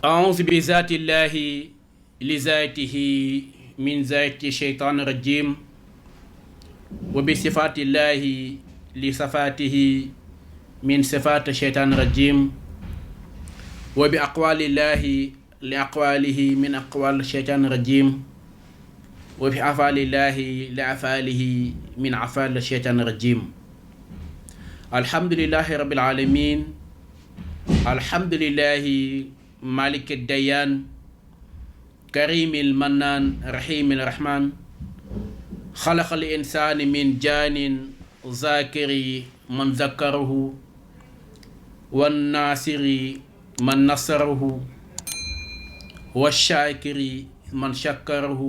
أعوذ بذات الله لذاته من ذات الشيطان الرجيم وبصفات الله لصفاته من صفات الشيطان الرجيم وبأقوال الله لأقواله من أقوال الشيطان الرجيم وبأفعال الله لأفعاله من أفعال الشيطان الرجيم. الحمد لله رب العالمين. الحمد لله مالك الديان كريم المنان رحيم الرحمن خلق الإنسان من جان ذاكر من ذكره والناصر من نصره والشاكر من شكره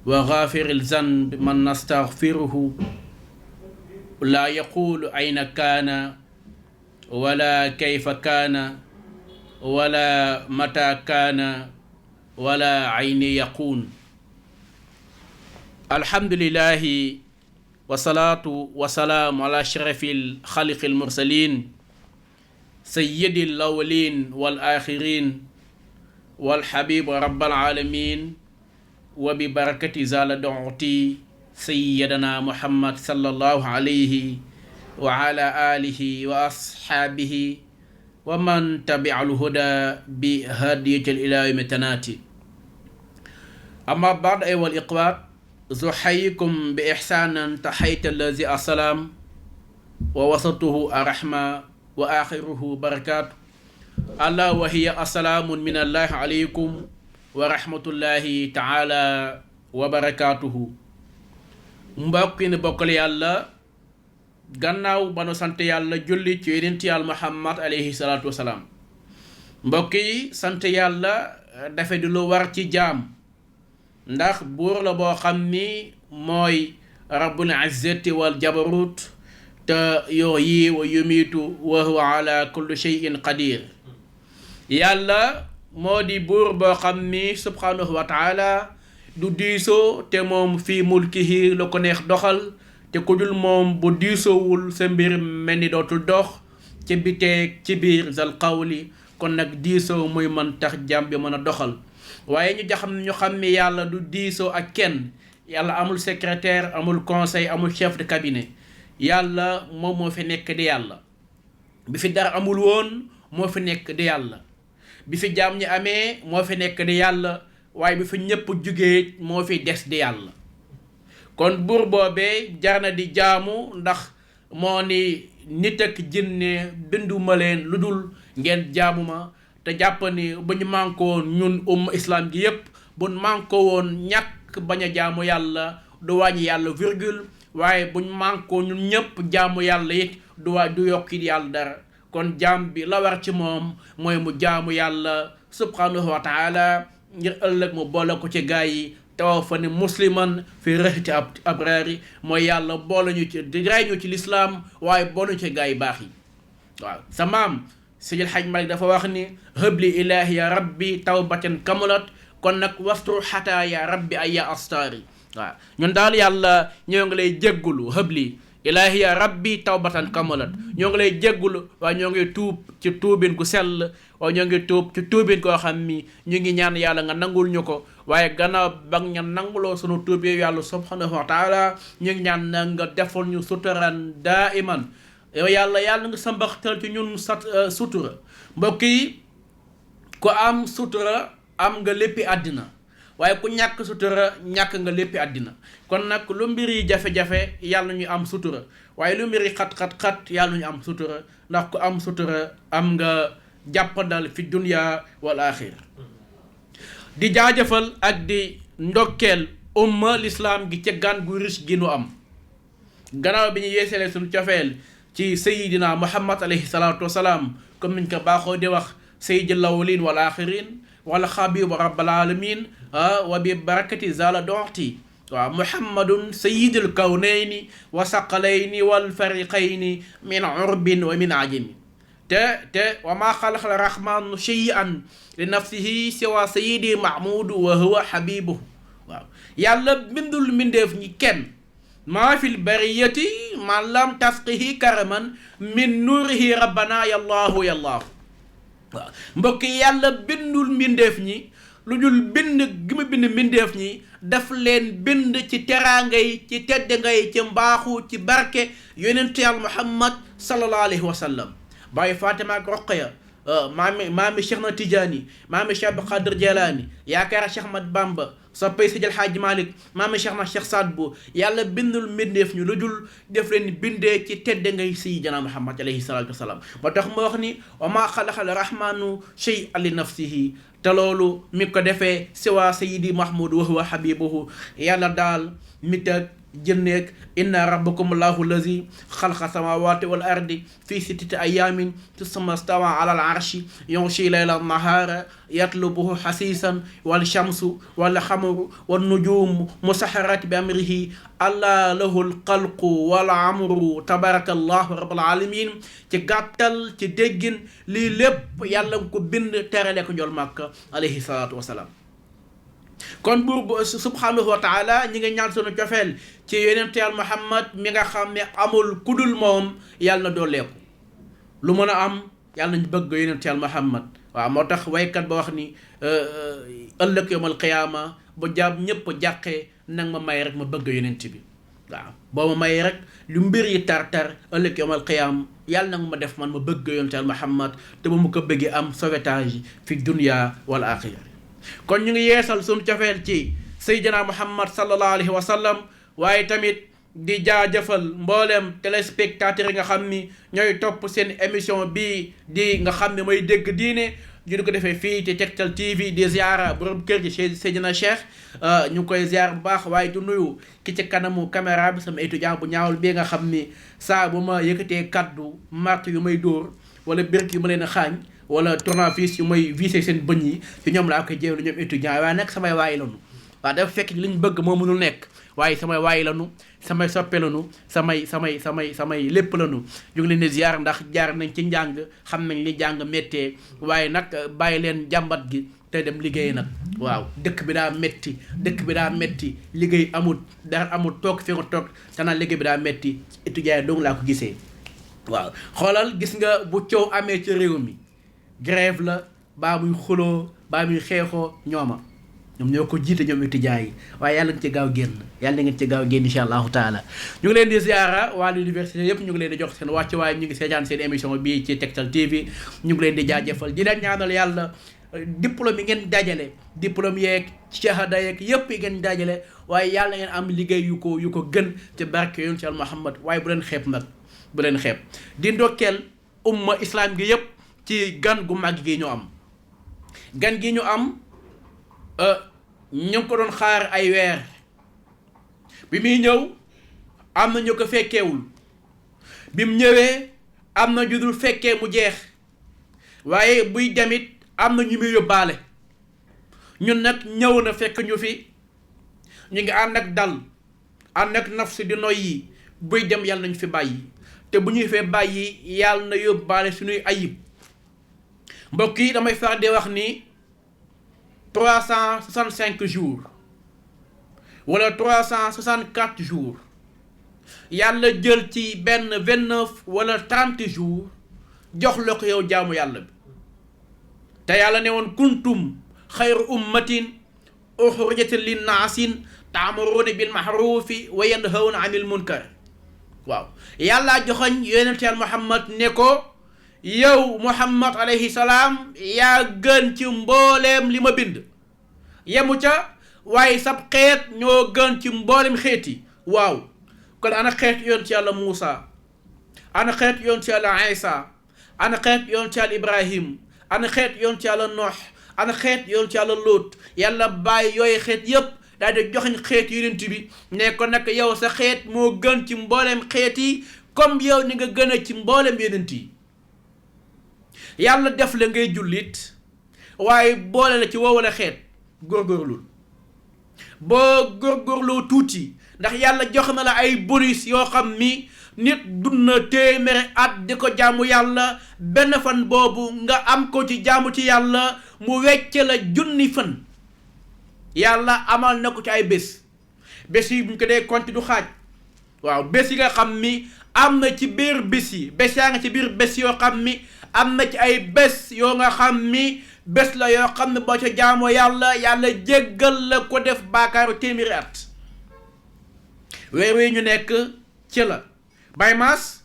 وغافر الذنب من نستغفره لا يقول أين كان ولا كيف كان ولا متى كان ولا عين يكون. الحمد لله والصلاة والسلام على أشرف الخلق المرسلين سيد الأولين والآخرين والحبيب رب العالمين وببركة زال دعوتي سيدنا محمد صلى الله عليه وعلى آله وأصحابه ومن تبع الهدى بهدية إلى يوم التناتي. أما بعد أيها الإخوة أحييكم بإحسان تحية الذي السلام ووسطه الرحمة وآخره بركات ألا وهي السلام من الله عليكم ورحمة الله تعالى وبركاته. mbokk bokkal yàlla gannaaw ba nu sant yàlla julli ci yonent yàlla Muhammad alayhi salaatu wasalaam. mbokk yi sant yàlla dafa di lu war ci jaam ndax buur la boo xam ni mooy rabbul izzati wal jabarut te yuhyi wa yumiitu wa huwa ala kulli shay'in qadir. yàlla moo di buur boo xam ni subhanahu wa taala du diisoo te moom fii mulkihi la ko neex doxal te ku dul moom bu diisoowul sa mbir mel ni dootul dox ci biteeg ci biir zal qawli. kon nag diisoo muy mën tax jàmm bi mën a doxal waaye ñu xam ni yàlla du diisoo ak kenn. yàlla amul secrétaire amul conseil amul chef de cabinet. yàlla moom moo fi nekk di yàlla. bi fi dara amul woon moo fi nekk di yàlla. bi fi jaam ñi amee moo fi nekk di yàlla. waaye bi fi ñëpp jugee moo fi des di yàlla. kon buur boobee jar na di jaamu ndax moo ni nit ak jinne binduma leen lu dul ngeen jaamu ma te jàpp ni bu ñu mànkoo ñun islam gi yépp bu ñu mànkoo woon ñàkk bañ a jaamu yàlla du wàññi yàlla virgule waaye bu ñu mànkoo ñun ñëpp jaamu yàlla it du yokki yàlla dara. kon jaam bi la war ci moom mooy mu jaamu yàlla subhanahu wa taala ngir ëllëg mu boole ko ci gaa yi tawaffani musliman fi rahti abrari mooy yàlla boole ñu ci di ray ñu ci lislaam waaye boole ñu ci gaa yi baax yi. waaw sa maam Seydi El Hadji Malick dafa wax ni hëbli ilahi ya rabbi tawbatan kamulat kon nag wastru xataa ya rabbi ay ya astaari. waaw ñun daal yàlla ñoo ngi lay jéggulu hëbli ilahi ya rabbi tawbatan kamulat ñoo ngi lay jéggulu waaye ñoo ngi tuub ci tuubin ku sell waaye ñoo ngi tuub ci tuubin koo xam ni ñu ngi ñaan yàlla nga nangul ñu ko waaye gannaaw ba nga nanguloo sunu tuub yi yàlla subhanahu wa taala ñu ngi ñaan na nga defal ñu suturan daa iman yow yàlla nga sambaxtal ci ñun sutura. mbokk yi ku am sutura am nga léppi àddina waaye ku ñàkk sutura ñàkk nga léppi àddina. kon nag lu mbir yi jafe-jafe yàlla ñu am sutura waaye lu mbir yi xat-xat-xat yàlla ñu am sutura ndax ku am sutura am nga jàppandal fi dunya wal axir. di jaajëfal ak di ndokkeel umma l'islam gi ca gan gu riche gi nu am gannaaw bi ñu yeesalee suñu cofeel ci sayidina muhammad alayhi salaatu wasalaam comme niñ ko baaxoo di wax sayyidil awwalin wal axirin wala xabibu rabbal alamin wa bi barakati zala doxti. waaw muhammadun sayyidul kawnayni wa saqalayni wal fariqayni min urbin wa min ajami. te wa maa xalaqal rahmanu shay'an li nafsihi siwa sayyidi mahmudu wa huwa habibuhu. waaw yàlla bindul mbindeef ñi kenn maa fil bariyati man lam tasqihi karaman min nuurihi rabbana yallaahu yallaahu. waaw mbokk yi yàlla bindul mbindeef ñi lu dul bind gi mu bind mbindeef ñi daf leen bind ci teraanga yi ci tedd nga yi ci mbaaxu ci barke yonent yàlla Muhammad sallallahu alayhi wa sallam bàyyi Fatima ak Roqaya maami Cheikh na Tidiane maami Cheikh Abdou Qadir Jilani yaakaar Cheikh Ahmad Bamba soppay Seydi El Hadji Malick maami Cheikh na Cheikh Saad Bou yàlla bindul mbindeef ñu lu dul def leen bindee ci tedd ngay sayyidina Muhammad alayhi salatu wasalaam ba tax ma wax ni wa maa xalaqal rahmanu shay'an li nafsihi te loolu mi ko defee siwa sayyidi Mahmoud wa huwa habibuhu yàlla daal mi teg jënneeg inna rabbakum allahu allazi xalqa samawati wal ardi fi sittati ayamin summa stawa ala al arshi yughshi layla nahara yatlubuhu hasisan wal shamsu wal xamaru wan nujum musaxarat bi amrihi alla lahu al xalqu wal amru tabarakallahu rabbul alamin ci gàttal ci déggin lii lépp yàlla nga ko bind terale ko njool màkk alayhi salatu wasalaam kon buur subhanahu wa taala ñi ngi ñaan sunu cofeel ci yonent yàlla Muhammad mi nga xam ne amul kudul moom yàlla na dooleeku lu mën a am yàlla nañ bëgg yonent yàlla Muhammad waaw moo tax waykat ba wax ni ëllëg yawmal qiyaama bu jaab ñëpp jàqee nag ma may rek ma bëgg yonent bi waaw boo ma may rek lu mbir yi tar-tar ëllëg yawmal qiyaama yàlla nag ma def man ma bëgg yonent yàlla Muhammad te ba mu ko bëggee am sauvetage fi dunya wal axira kon ñu ngi yeesal suñu cofeel ci sayyidina Muhammad sallallahu alayhi wa sallam waaye tamit di jaajëfal mboolem téléspectateurs yi nga xam ni ñooy topp seen émission bii di nga xam ne mooy dégg diine ñu di ko defee fii ci Tektal TV di ziara borom kër gi Seydina Cheikh ñu ngi koy ziar bu baax waaye du nuyu ki ci kanamu caméra bi sama étudiant bu ñaawul bii nga xam ni saa bu ma yëkkatee kaddu mart yu may dóor wala birk yu ma leen a xaañ wala tournevis yu may visé seen bëñ yi ci ñoom laa koy jéem ñoom étudiant waaye nag samay waayi lanu waaw dafa fekk li ñu bëgg moo mënul nekk waaye samay waayi lanu samay soppe lanu samay lépp lanu ñu ngi leen di ziar ndax jaar nañ ci njàng xam nañ li jàng méttee waaye nag bàyyi leen jàmbat gi te dem liggéey nag waaw dëkk bi daa métti liggéey amul dara amul toog fi nga toog te naan liggéey bi daa métti étudiant yi dong laa ko gisee waaw xoolal gis nga bu coow amee ci réew mi grève la baa muy xuloo baa muy xeexoo ñoom ñoo ko jiite ñoom étudiants yi waaye yàlla nga ci gaaw génn insha allahu taala ñu ngi leen di ziara waa l'université yëpp ñu ngi leen di jox seen wàcc waaye ñu ngi seetaan seen émission bii ci Tektal TV ñu ngi leen di jaajëfal di leen ñaanal yàlla diplôme yi ngeen dajale diplôme yeeg shahada yeeg yëpp yi ngeen dajale waaye yàlla ngeen am liggéey yu ko gën ci barke yoon ci al Muhammad waaye bu leen xeeb nag bu leen xeeb di ndokkeel umma islam gi yëpp ci gan gu mag gi ñu am gan gi ñu am ñu ngi ko doon xaar ay weer bi muy ñëw am na ñu ko fekkeewul bi mu ñëwee am na ñu dul fekkee mu jeex waaye buy demit am na ñu muy yóbbaale ñun nag ñëw na fekk ñu fi ñu ngi ànd ak dal ànd ak nafsi di noyyi buy dem yàlla nañu fi bàyyi te bu ñuy fee bàyyi yàlla na yóbbaale suñuy ayib mbokk yi damay faral di wax ni 365 jours wala 364 jours yàlla jël ci benn 29 wala 30 jours jox la ko yow jaamu yàlla bi te yàlla ne woon kuntum xayru ummatin uxrijat linnaasin taamuruuna bil maxruufi wa yanhawna anil munkar waaw yàlla joxoñ yonent yàlla Muhammad ne ko yow Muhammad alayhi salaam yaa gën ci mbooleem li ma bind yemu ca waaye sab xeet ñoo gën ci mbooleem xeet yi waaw kon ana xeet yoon ci yàlla Muusa ana xeet yoon ci yàlla Isa ana xeet yoon ci yàlla Ibrahim ana xeet yoon ci yàlla Noox ana xeet yoon ci yàlla Lóot yàlla bàyyi yooyu xeet yépp daal di joxeñ xeet yonent bi ne ko nag yow sa xeet moo gën ci mbooleem xeet yi comme yow ni nga gën a ci mbooleem yonent yi yàlla def la ngay jullit waaye boole la ci woowale xeet góorgóorlul boo góorgóorloo tuuti ndax yàlla jox na la ay bonus yoo xam ni nit dund na téeméeri at di ko jaamu yàlla benn fan boobu nga am ko ci jaamu ci yàlla mu wecce la junni fan yàlla amal na ko ci ay bés yi bu ñu ko dee compter du xaaj waaw bés yi nga xam ni am na ci biir bés yi bés yaa nga ci biir bés yoo xam ni am na ci ay bés yoo nga xam ni bés la yoo xam ne boo ca jaamoo yàlla jéggal la ko def baakaaru téeméeri at weer wi ñu nekk ci la Baye Mass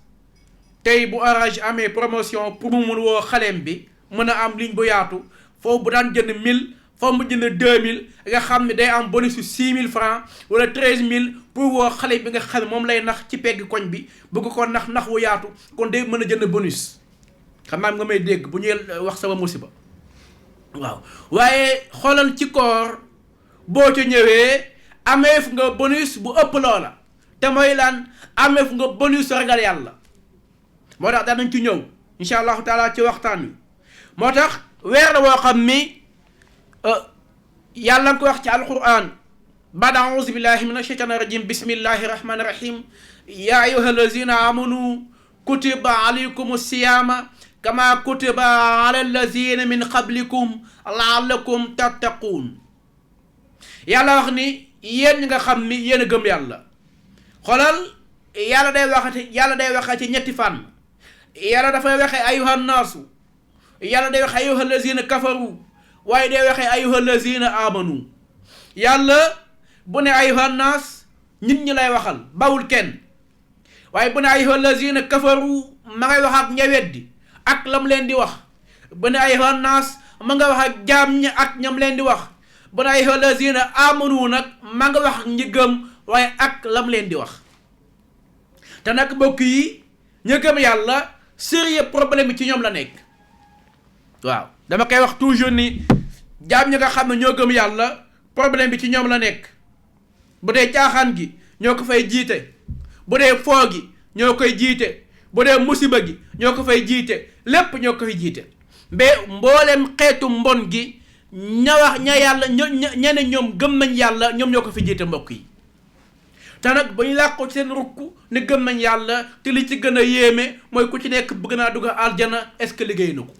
tey bu Orange amee promotion pour mu mun woo xaleem bi mën a am ligne bu yaatu foofu bu daan jënd 1000 foofu mu jënd 2000 nga xam ne day am bonus su 6000 francs wala 13000 pour woo xale bi nga xam ne moom lay nax ci pegg koñ bi bëgg ko nax wu yaatu kon day mën a jënd bonus xam naa nga may dégg bu ñuy wax sama musiba waaw waaye xoolal ci koor boo ca ñëwee ameef nga bonus bu ëpp loola te mooy lan ameef nga bonus ragal yàlla moo tax danañ ci ñëw incha allahu taala ci waxtaan wi moo tax weer la woo xam ni yàlla nga ko wax ci alquran ba'da a'uuzu billahi min ashaytaani rajim bismillahi rahmani rahim ya ayyuha allazina amanu kutiba alaykum siyama kama kutiba ala allazina min qablikum la'allakum tattaqun yàlla wax ni yéen ñi nga xam ni yéen a gëm yàlla xoolal yàlla day waxati ci ñetti fànn yàlla dafay waxe ayuha naasu yàlla day waxe ayuha allazina kafaru waaye day waxe ayuha allazina amanu yàlla bu ne ayuha naas nit ñi lay waxal bawul kenn waaye bu ne ayuha allazina kafaru ma ngay wax ak ña weddi ak lam leen di wax bu ne ayuha naas ma nga wax ak jaam ñi ak ñam leen di wax bu ne ayuha allazina amanu nag ma nga wax ñi gëm waaye ak lam leen di wax te nag mbokk yi ñu gëm yàlla sérieux problème bi ci ñoom la nekk waaw dama koy wax toujours ni jaam ñi nga xam ne ñoo gëm yàlla problème bi ci ñoom la nekk bu dee caaxaan gi ñoo ko fay jiite bu dee foo gi ñoo koy jiite bu dee musiba gi ñoo ko fay jiite lépp ñoo ko fay jiite mais mboolem xeetu mbon gi ña wax ña yàlla ñene ñoom gëm nañ yàlla ñoom ñoo ko fi jiite mbokk yi te nag ba ñu làqoo ci seen rukk ne gëm nañ yàlla te li ci gën a yéeme mooy ku ci nekk bëgg naa dugg aljana est-ce que liggéey na ko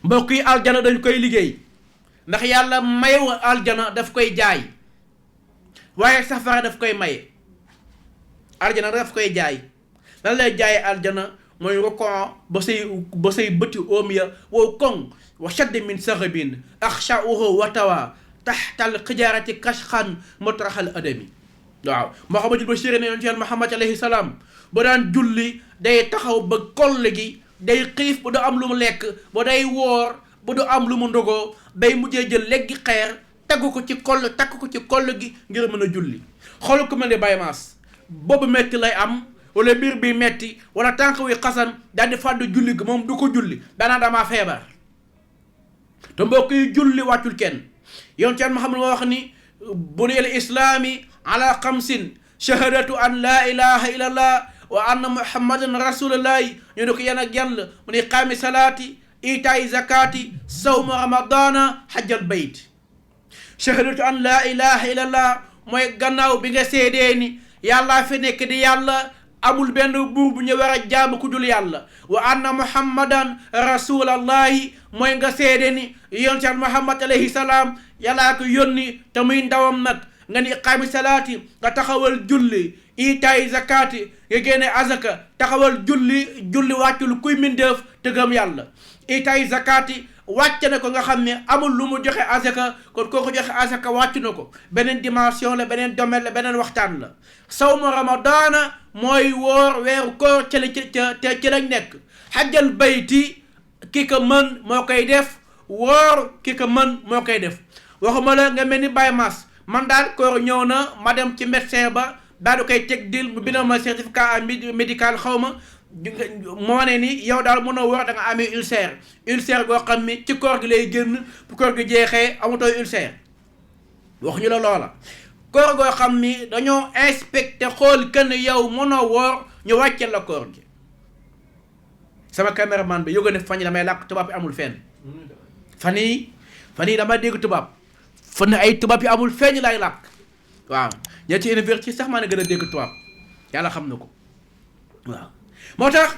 mbokk yi aljana dañ koy liggéey ndax yàlla mayewu aljana daf koy jaay waaye safara daf koy maye aljana daf koy jaay lan lay jaay aljana mooy rukon ba say bëti oom ya wow koŋ wa shadd min saxabin axshauhu wa tawa taxtal xijaarati kashxan mutraxal adami waaw Muhammadul Bashir ne yoon ci yàlla Muhammad alayhi salaam ba daan julli day taxaw ba koll gi day xiif bu du am lu mu lekk ba day woor bu du am lu mu ndogoo day mujjee jël leggi xeer takk ko ci koll gi ngir mën a julli xool ku mel ni Baye Mass boobu metti lay am wala biir bi metti wala tànk wi xasan daal di fàddu julli gi moom du ko julli danaa damaa feebar te mbokk yi julli wàccul kenn yoon ci yàlla Muhammad moo wax ni buniyal islaami ala xamsin shahadatu an laa ilaha illa allah wa anna muhammadan rasulullahi ñu ne ko yan ak yan la mu ne qaami salaati itaay zakati sawma ramadana hajjal bayt shahadatu an laa ilaha illa allah mooy gannaaw bi nga seedee ni yàllaa fi nekk di yàlla amul benn buur bu ñu war a jaamu ku dul yàlla wa anna muhammadan rasulallahi mooy nga seede ni yoon ci muhammad alayhi salaam yàllaa ko yónni te muy ndawam nag nga ni iqaami salaati nga taxawal julli itaay zakati nga génne azaka taxawal julli wàccul kuy mindeef te gëm yàlla itaay zakati wàcc na ko nga xam ne amul lu mu joxe azaka kon kooku joxe azaka wàcc na ko beneen dimension la beneen domaine la beneen waxtaan la sawmu ramadana mooy woor weeru koor ci lañ nekk xajjal bayti ki ko mën moo koy def woor ki ko mën moo koy def waxuma la nga mel ni Baye Mass man daal koor ñëw na ma dem ci médecin ba daal di koy teg dil mu bindal ma certificat médical xaw ma moo ne ni yow daal mënoo war da nga amee ulcère goo xam ni ci koor gi lay génn bu koor gi jeexee amatoo ulcère waxuñu la loola koor goo xam ni dañoo inspecté xool kenn yow mënoo woor ñu wàcceel la koor gi sama caméraman bi yóga ne fan yi damay làkk tubaab yi amul fenn fan yi dama dégg tubaab fan ay tubaab yi amul fenn laay làkk waaw ña ci université sax maa ne gën a dégg tubaab yàlla xam na ko waaw moo tax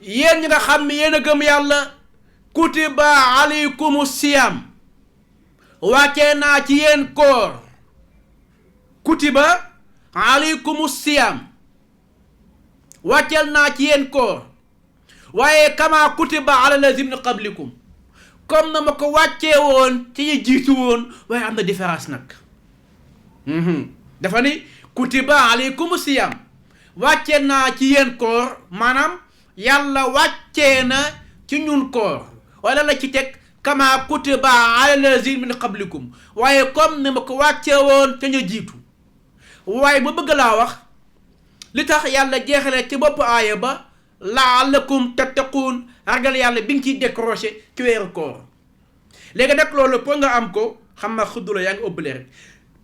yéen ñi nga xam ne yéen a gëm yàlla kutiba alaykumu siyam wàccee naa ci yéen koor kutiba alaykumu siyam wàcceel naa ci yéen koor waaye kama kutiba ala lazina qablikum comme na ma ko wàccee woon ci ñi jiitu woon waaye am na différence nag dafa ni kutiba alaykum siyam wàccee naa ci yéen koor maanaam yàlla wàccee na ci ñun koor wala la ci teg kama kutiba ala lazina min qablikum waaye comme na ma ko wàccee woon ci ñi jiitu waaye ma bëgg laa wax li tax yàlla jeexale ci bopp aaya ba la'allakum tattaquun ragal yàlla bi nga ciy décroché ci weeru koor léegi nag loolu pour nga am ko xam naa xuddula yaa ngi ëbbale rek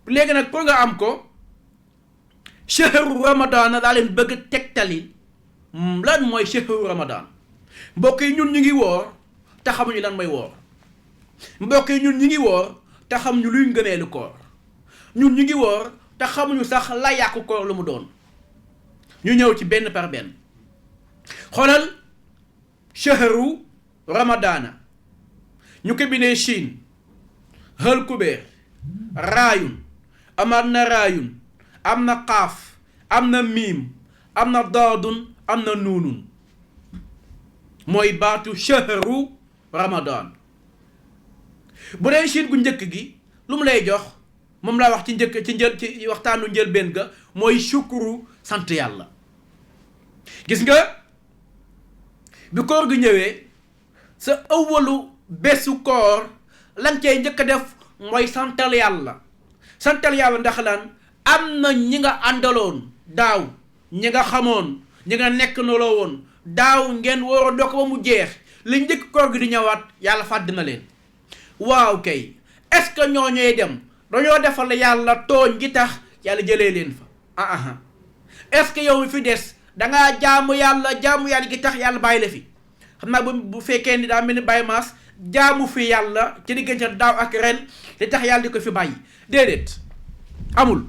léegi nag pour nga am ko shahru ramadan daa leen bëgg tegtali lan mooy shahru ramadan mbokk yi ñun ñu ngi woor te xamuñu lan mooy woor mbokk yi ñun ñu ngi woor te xamuñu luy ngëneelu koor ñun ñu ngi woor te xamuñu sax la yàqu koor lu mu doon ñu ñëw ci benn par benn xoolal shahru ramadana ñu ko bindee Chine hël kubeer raayun amaat na raayun am na xaaf am na miim am na daadun am na nuunun mooy baatu shahru ramadan bu dee Chine gu njëkk gi lu mu lay jox moom laa wax ci waxtaanu njëlbeen ga mooy shukru sant yàlla gis nga bi koor gi ñëwee sa ëwwalu bésu koor lan cay njëkk a def mooy santal yàlla ndax lan am na ñi nga àndaloon daaw ñi nga xamoon ñi nga nekk noloo woon daaw ngeen war a dok ba mu jeex li njëkk koor gi di ñëwaat yàlla fàdd na leen waaw kay est-ce que ñoo ñooy dem dañoo defal yàlla tooñ gi tax yàlla jëlee leen fa est-ce que yow mi fi des dangaa jaamu yàlla gi tax yàlla bàyyi la fi xam naa bu fekkee ni daa mel ni Baye Mass jaamu fi yàlla ci diggante daaw ak ren li tax yàlla di ko fi bàyyi déedéet amul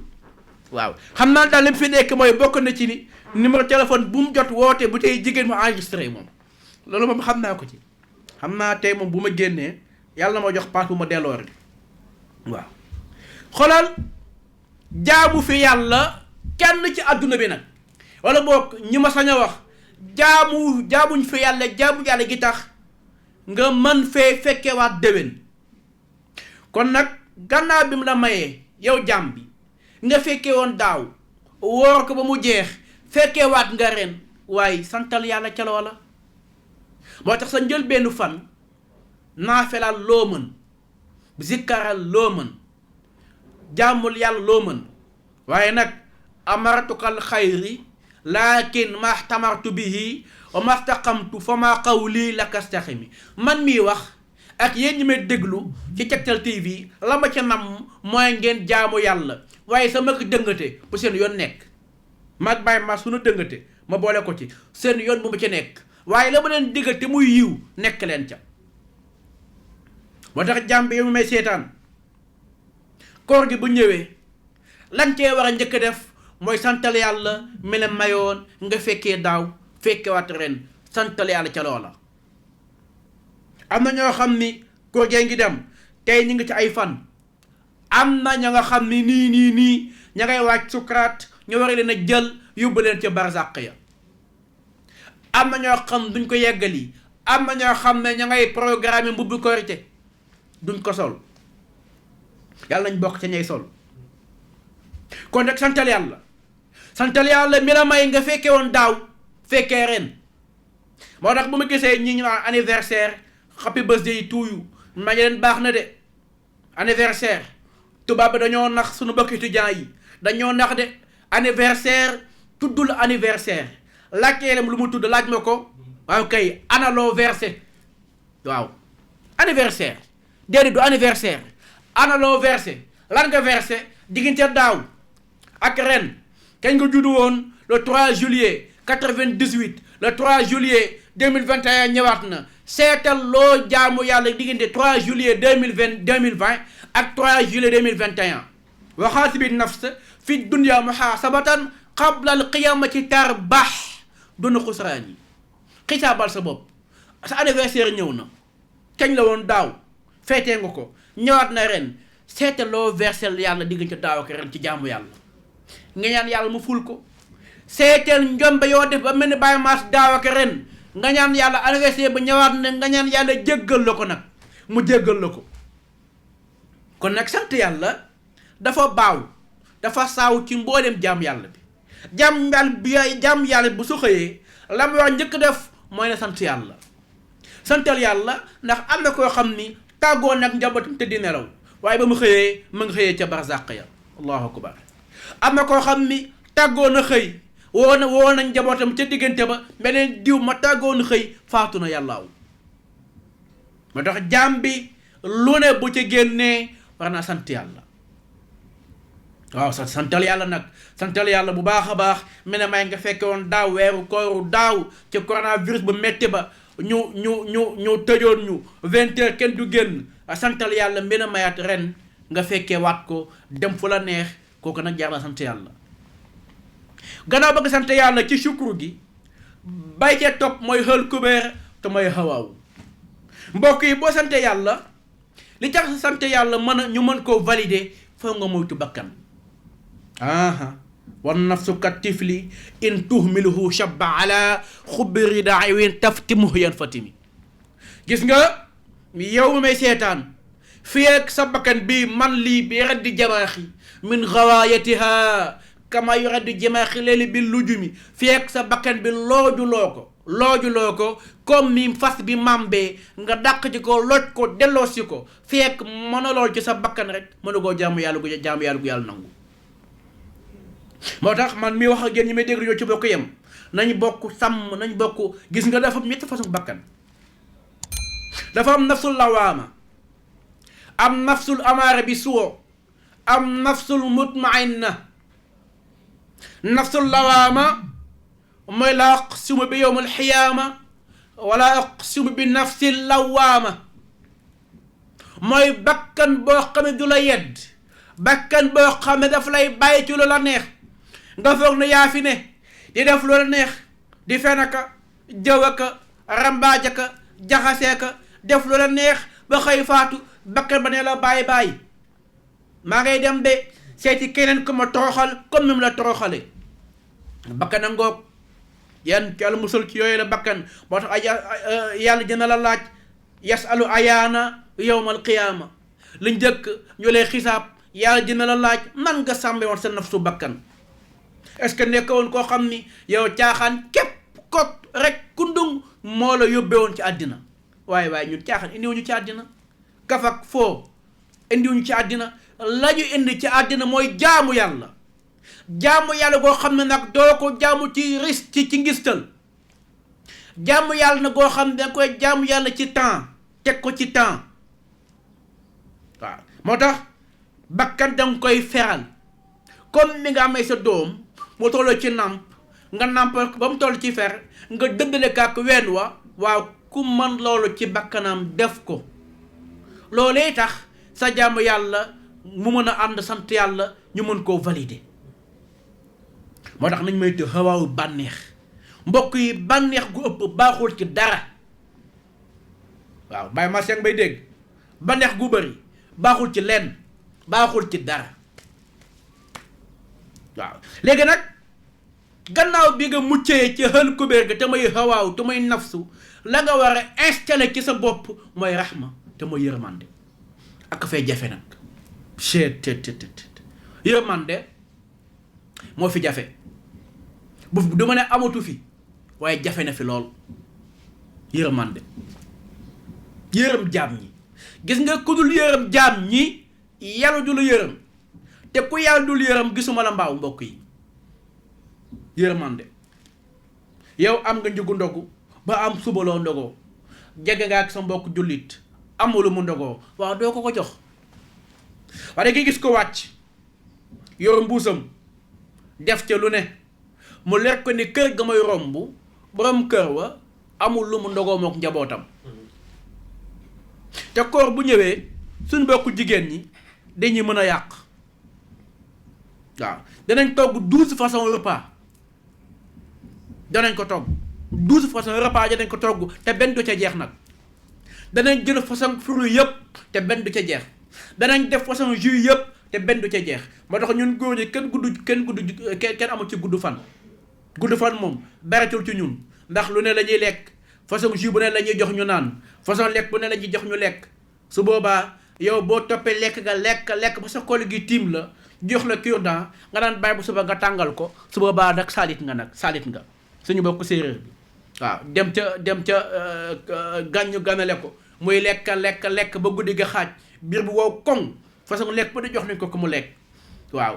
waaw xam naa daal li mu fi nekk mooy bokk na ci ni numéro téléphone bu mu jot woote bu tey jigéen mu enregistré moom loolu moom xam naa ko ci xam naa tey moom bu ma génnee yàlla na ma jox paas bu ma delloo rek waaw xoolal jaamu fi yàlla kenn ci àdduna bi nag wala boog ñi ma sañ a wax jaamuñ fi yàlla gi tax nga mën fee fekkewaat déwén kon nag gannaaw bi mu la mayee yow jaam bi nga fekkee woon daaw woor ko ba mu jeex fekkewaat nga ren waaye santal yàlla ca loola moo tax sa njël benn fan naafelal loo mën zikkaral loo mën jaamul yàlla loo mën waaye nag amaratukal xayri laakin maxtamartu bihi wa maxtaqamtu fa ma qawli lakastaximi man mii wax ak yéen ñi may déglu ci Tektal TV la ma ca nam mooy ngeen jaamu yàlla waaye sama ko dëngate bu seen yoon nekk mag Baye Mass sunu dëngate ma boole ko ci seen yoon bu ma ca nekk waaye la ma leen diggal te muy yiw nekk leen ca moo tax jàmm bi mu may seetaan koor gi bu ñëwee lan cee war a njëkk a def mooy santal yàlla mi la mayoon nga fekkee daaw fekkewaat ren santal yàlla ca loola am na ñoo xam ni koor gee ngi dem tey ñu ngi ci ay fan am na ña nga xam ni nii ña ngay wàcc sukuraat ñu war leen a jël yóbbu leen ca barzaq ya am na ñoo xam duñ ko yeggali am na ñoo xam ne ña ngay programme mbubbi korite duñ ko sol yàlla nañ bokk ca ñay sol kon nag santal yàlla mi la may nga fekkee woon daaw fekkee ren moo tax bu ma gisee ñi ñu naan anniversaire happy birthday to you ma leen baax na de anniversaire tubaab bi dañoo nax suñu bokk étudiants yi dañoo nax de anniversaire tuddul anniversaire laajteelam lu mu tudd laaj ma ko waaw kay ana loo versé waaw anniversaire déedéet du anniversaire ana loo versé lan nga versé diggante daaw ak ren kañ nga juddu woon le 3 juillet 98 le 3 juillet 2021 ñëwaat na seetal loo jaamu yàlla diggante 3 juillet 2020 ak 3 juillet 2021 wa xaasibi nafs fi dunya muhaasabatan qabla al qiyamati tarbax duna xusraan yi xisaabal sa bopp sa anniversaire ñëw na kañ la woon daaw feetee nga ko ñëwaat na ren seetal loo versel yàlla diggante daaw ak ren ci jaamu yàlla nga ñaan yàlla mu ful ko seetal njombe yoo def ba mel ni Baye Mass daaw ak ren nga ñaan yàlla anniversaire ba ñëwaat ne nga ñaan yàlla jéggal la ko nag mu jéggal la ko. kon nag sant yàlla dafa baaw dafa saaw ci mboolem jaam yàlla bi jaam yàlla bu su xëyee la mu wax njëkk def mooy ne sant yàlla. santal yàlla ndax am na koo xam ni tàggoo nag njabootam te di nelaw waaye ba mu xëyee mu ngi xëyee ca barzaq ya allahu akbar. am na koo xam ni tàggoo na xëy woo na njabootam ca diggante ba beneen diw ma tàggoo na xëy faatu na yàllaaw. moo tax jaam bi lu ne bu ca génnee war naa sant yàlla. waaw santal yàlla nag santal yàlla bu baax a baax mu ne may nga fekke woon daaw weeru kooru daaw ci coronavirus bu metti ba ñu tëjoon ñu 20 heures kenn du génn santal yàlla mi ne mayaat ren nga fekkee waat ko dem fu la neex kooku nag jaar na sant yàlla. gannaaw ba nga sant yàlla ci sukkur gi bay cee topp mooy xël kubéer te mooy xawaaw. mbokk yi boo sante yàlla li tax sant yàlla ñu mën koo valider foo nga moytu bakkan. wan nafsu ka tifli in tuhmiluhu shabba ala xubbi ridaa win taftimuhu yan fatimi. gis nga yow may seetaan fii ak sa bakkan bi man lii bi raddi jamaaxi min gawaayatiha kama yu raddi jamaaxi leeli bi lujumi fii ak sa bakkan bi loojuloo ko comme ni fas bi mambee nga dàq ci ko loj ko delloosi ko fii ak mën a lool ci sa bakkan rek mën a koo jaamu yàlla gu yàlla nangu. moo tax man mi wax ak yéen ñi may déglu ñoo ci bokk yem nañ bokk sàmm nañ bokk gis nga dafa am ñetti façon bakkan. dafa am nafsul lawaama am nafsul amaara bi suwo am nafsul mutmainna. nafsul lawaama mooy la aqsimu bi yowm alxiyaama wala aqsimu bi nafsil lawaama mooy bakkan boo xam ne du la yedd bakkan boo xam ne daf lay bàyyi ci lu la neex nga foog ne yaa fi ne di def lu la neex di fenaka jëwaka rambaajaka jaxaseeka def lu la neex ba xëy faatu bakkan ba ne la bàyyi maa ngay dem de seeti keneen ku ma toroxal comme ni mu la toroxale bakkan a ngoog yan yàlla musal ci yooyu la bakkan moo tax yàlla dina la laaj yasalu ayaana yowmal qiyaama lu njëkk ñu lay xisaab yàlla dina la laaj man nga sàmme woon sa nafsu bakkan. est-ce que nekk woon koo xam ni yow caaxaan képp kot rek kundung moo la yóbbee woon ci àddina waaye ñun caaxaan indiwuñu ci àddina kaf ak foo indiwuñu ci àddina la ñu indi ci àddina mooy jaamu yàlla goo xam ne nag doo ko jaamu ci risque ci ngistal jaamu yàlla nag goo xam ne danga koy jaamu yàlla ci temps teg ko ci temps waaw moo tax bakkan danga koy feral comme ni nga amee sa doom mu tolloo ci nàmp nga nàmpal ko ba mu toll ci fer nga dëddale kàkk ween waaw ku man loolu ci bakkanam def ko loolee tax sa jaamu yàlla mu mën a ànd sant yàlla ñu mën koo valider. moo tax nañ moytu xawaawu bànneex mbokk yi bànneex gu ëpp baaxul ci dara waaw bàyyi ma seen bay dégg bànneex gu bëri baaxul ci lenn baaxul ci dara waaw. léegi nag gannaaw bi nga muccee ci xël kubéer ga te may xawaaw te may nafsu la nga war a installé ci sa bopp mooy raxma te mooy yërmande ak fay jafe nag yërmande moo fi jafe du ma ne amatu fi waaye jafe na fi lool. yërmande yërëm jaam ñi gis nga ku dul yërëm jaam ñi yàlla du la yërëm te ku yàlla dul yërëm gisuma la mbaaw mbokk yi. yërmande yow am nga njëgu ndogu ba am subaloo ndogoo jege nga ak sa mbokk jullit amulu mu ndogoo waaw doo ko jox waaye nga gis ko wàcc yor mbuusam def ca lu ne mu leer ko ni kër ga may romb borom kër wa amul lu mu ndogoo mook njabootam te koor bu ñëwee suñ mbokku jigéen ñi dañuy mën a yàq waaw danañ togg 12 façons repas danañ ko togg 12 façons repas danañ ko togg te benn du ca jeex nag danañ jël façon fruit yëpp te benn du ca jeex danañ def façon jus yëpp te benn du ca jeex moo tax ñun góor ñi kenn amul ci gudd fan moom baratul ci ñun ndax lu ne la ñuy lekk façon jus bu ne la ñuy jox ñu naan façon lekk bu ne la ñuy jox ñu lekk su boobaa yow boo toppee lekk nga lekk ba sa kóol gi tiim la jox la cure-dent nga daan bàyyi bu suba nga tàngal ko su boobaa nag saalit nga suñu bokk séeréer bi waaw dem ca gàññu ganale ko muy lekk ba guddi ga xaaj biir bu wow koŋ façon lekk ba di jox nañ ko mu lekk waaw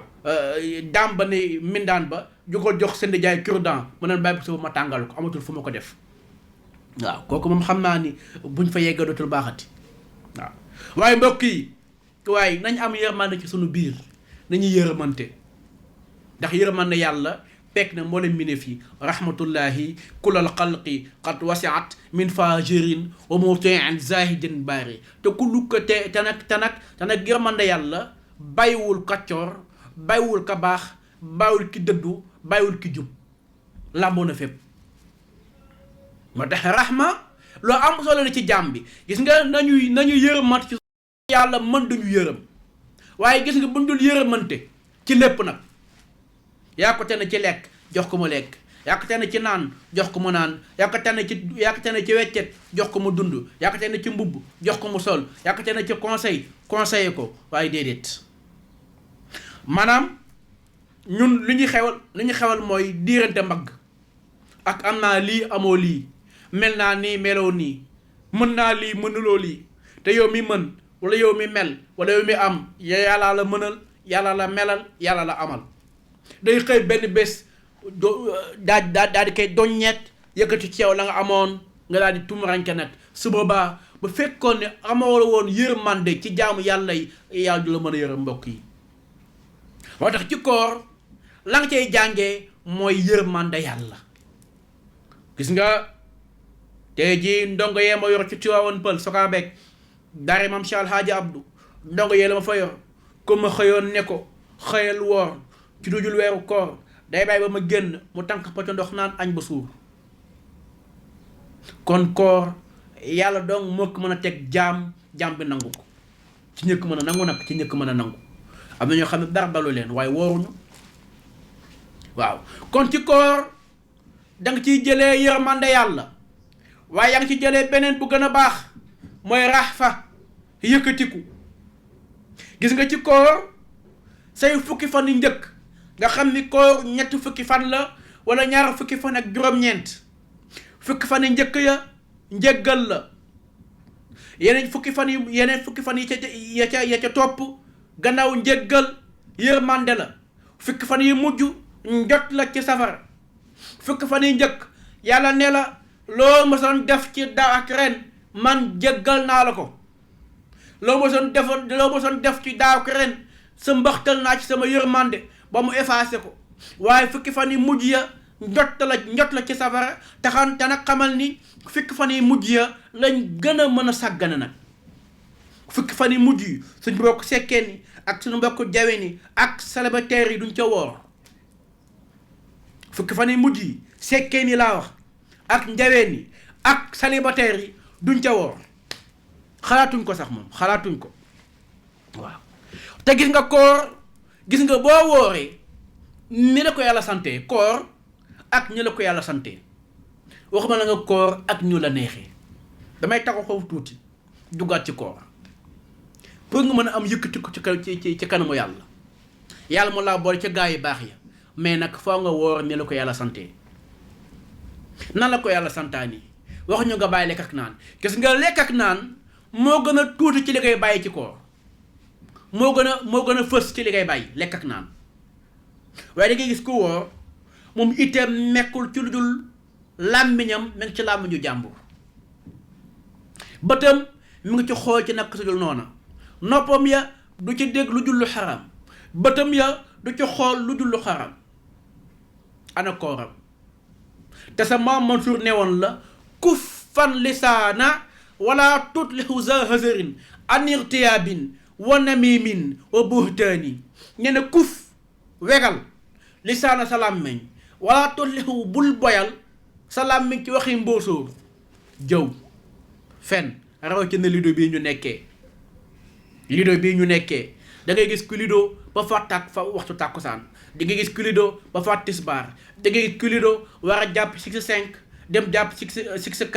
daam ba ni mindaan ba jógal jox seen jaay cure-dent mu naan bàyyi bu suba ma tàngal ko amatul fu ma ko def waaw kooku moom xam naa ni buñ fa yegga dootul baaxati waaw waaye mbokk yi waaye nañ am yërmande ci sunu biir nañuy yërmante ndax yërmande yàlla fekk na moo leen mbindeef yi rahmatullahi kulal xalqi qad wasiat min fajirin wa mutiin zahidin bari te kullu ko te nag yërmande yàlla bàyyiwul kaccoor bàyyiwul ka baax bàyyiwul ki dëddu bàyyiwul ki jub làmboo na fépp moo tax rahma loo am solo la ci jàmm bi gis nga nañuy yërëmante ci yàlla mën duñu yërëm waaye gis nga buñ dul yërëmante ci lépp nag yaa ko tane ci lekk jox ko mu lekk yaa ko tane ci naan jox ko mu naan yaa ko tane ci weccet jox ko mu dund yaa ko tane ci mbubb jox ko mu sol yaa ko tane ci conseiller ko waaye déedéet maanaam ñun li ñu xewal mooy diirante mbagg ak am naa lii amoo lii mel naa nii meloo nii mën naa lii mënuloo lii te yow mi mën wala yow mi mel wala yow mi am yàlla la mënal yàlla la melal yàlla la amal day xëy benn bés daal di koy doññeet yëkkati ci yow la nga amoon nga daal di tumuranke nag su boobaa bu fekkoon ne amoo la woon yërmande ci jaamu yàlla yi yàlla du la mën a yërëm mbokk yi moo tax ci koor la nga cay jàngee mooy yërmande yàlla gis nga tey jii ndongo yee ma yor ci Tiwaawan Pël sokaa beeg daara Maam Cheikh Alhaaji Abdou ndongo yee la ma fa yor comme ma xëyoon ne ko xëyal woor ci dujul weeru koor day bàyyi ba ma génn mu tànk poto ndox naan añ ba suur kon koor yàlla donc moo ko mën a teg jaam bi nangu ko ci ñëkk mën a nangu nag ci ñëkk mën a nangu am na ñoo xam ne dara dalu leen waaye wooruñu waaw kon ci koor danga ciy jëlee yërmande yàlla waaye yaa ngi ci jëlee beneen bu gën a baax mooy raxfa yëkkatiku gis nga ci koor say fukki fan yi njëkk nga xam ni koor ñetti fukki fan la wala ñaar fukki fan ak juróom-ñeent fukki fan yi njëkk ya njëggal la yeneen fukki fan yi ya ca topp gannaaw njëggal yërmande la fukki fan yi mujj njot la ci safara fukki fan yi njëkk yàlla ne la loo mosoon def ci daaw ak ren man jéggal naa la ko loo mosoon def ci daaw ak ren sa mbaxtal naa ci sama yërmande ba mu effacé ko waaye fukki fan yi mujj ya njot la ci safara te nag xamal ni fukki fan yi mujj ya lañ gën a mën a sàggane nag fukki fan yi mujj yi suñu mbokk sekkee ni ak suñu mbokk jawe ni ak célibataire yi duñ ca woor fukki fan yi mujj yi sekkee ni laa wax ak njaween yi ak célibataire yi duñ ca woor xalaatuñ ko sax moom xalaatuñ ko waaw te gis nga koor gis nga boo wooree ni la ko yàlla sante koor ak ñu la ko yàlla sante waxuma la nga koor ak ñu la neexee damay taxaw foofu tuuti duggaat ci koor pour nga mën a am yëkkati ko ci kanamu yàlla mu laa boole ca gaa yi baax ya mais nag foo nga woor ni la ko yàlla sante nan la ko yàlla santaani wax ñu nga bàyyi lekk ak naan gis nga lekk ak naan moo gën a tuuti ci li ngay bàyyi ci koor moo gën a fës ci li ngay bàyyi lekk ak naan waaye da ngay gis ku woor moom itam nekkul ci lu dul làmmiñam mi ngi ci làmmiñu jàmbur bëtam mi ngi ci xool ci nag su dul noona noppam ya du ci dégg lu dul lu xaram bëtam ya du ci xool lu dul lu xaram ana kooram te sa maam Mansour newoon la kuffan lisaana wala tutlihu za hazarin an irtiyaabin wa namimin wa buhtaani ñe ne kuf wegal lisaana sa làmmiñ wala tutlihu bul boyal sa làmmiñ ci waxi mbóosóor jëw fen rawatina lido bii ñu nekkee da ngay gis ku lido ba fa waxtu tàkkusaan di nga gis ku lido ba fa tisbaar da ngay gis ku lido war a jàpp 6-5 dem jàpp 6